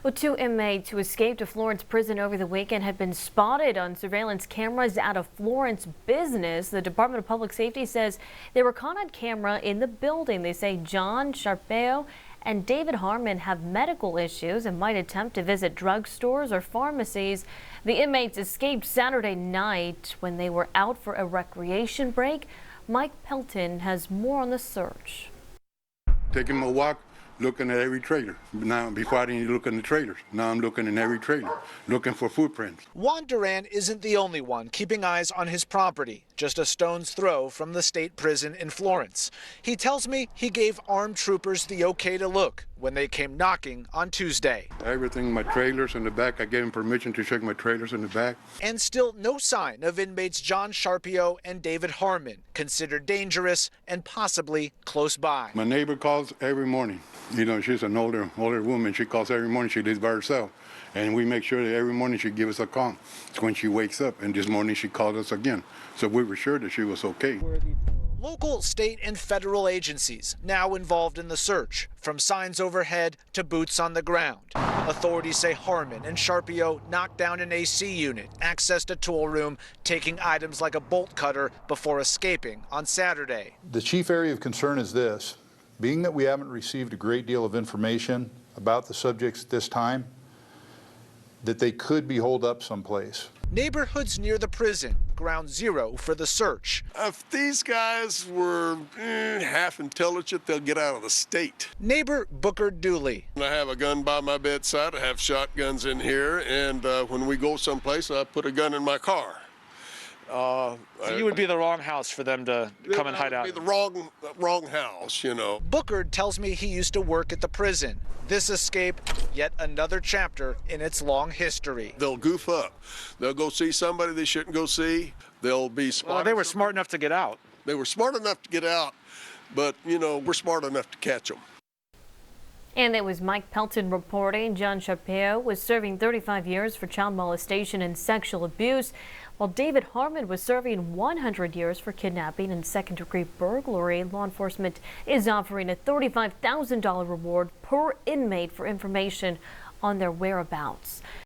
Well, two inmates who escaped a Florence prison over the weekend had been spotted on surveillance cameras out of Florence business. The Department of Public Safety says they were caught on camera in the building. They say John Sharpeo and David Harmon have medical issues and might attempt to visit drugstores or pharmacies. The inmates escaped Saturday night when they were out for a recreation break. Mike Pelton has more on the search. Taking my walk, looking at every trailer. Now, before I didn't look in the trailers. Now I'm looking in every trailer, looking for footprints. Juan Duran isn't the only one keeping eyes on his property, just a stone's throw from the state prison in Florence. He tells me he gave armed troopers the okay to look when they came knocking on Tuesday. Everything, my trailers in the back, I gave him permission to check my trailers in the back. And still no sign of inmates John Sharpeo and David Harmon, considered dangerous and possibly close by. My neighbor calls every morning. You know, she's an older woman. She calls every morning. She lives by herself. And we make sure that every morning she gives us a call. It's when she wakes up. And this morning she called us again. So we were sure that she was okay. Local, state, and federal agencies now involved in the search, from signs overhead to boots on the ground. Authorities say Harmon and Sharpeo knocked down an AC unit, accessed a tool room, taking items like a bolt cutter before escaping on Saturday. The chief area of concern is this. Being that we haven't received a great deal of information about the subjects at this time, that they could be holed up someplace. Neighborhoods near the prison, ground zero for the search. If these guys were half intelligent, they'll get out of the state. Neighbor Booker Dooley. I have a gun by my bedside. I have shotguns in here, and when we go someplace, I put a gun in my car. So you would be the wrong house for them to come and hide out. Be the wrong house, you know. Booker tells me he used to work at the prison. This escape, yet another chapter in its long history. They'll goof up. They'll go see somebody they shouldn't go see. They'll be smart. Well, they were smart enough to get out. They were smart enough to get out, but, you know, we're smart enough to catch them. And it was Mike Pelton reporting. John Sharpeo was serving 35 years for child molestation and sexual abuse, while David Harmon was serving 100 years for kidnapping and second-degree burglary. Law enforcement is offering a $35,000 reward per inmate for information on their whereabouts.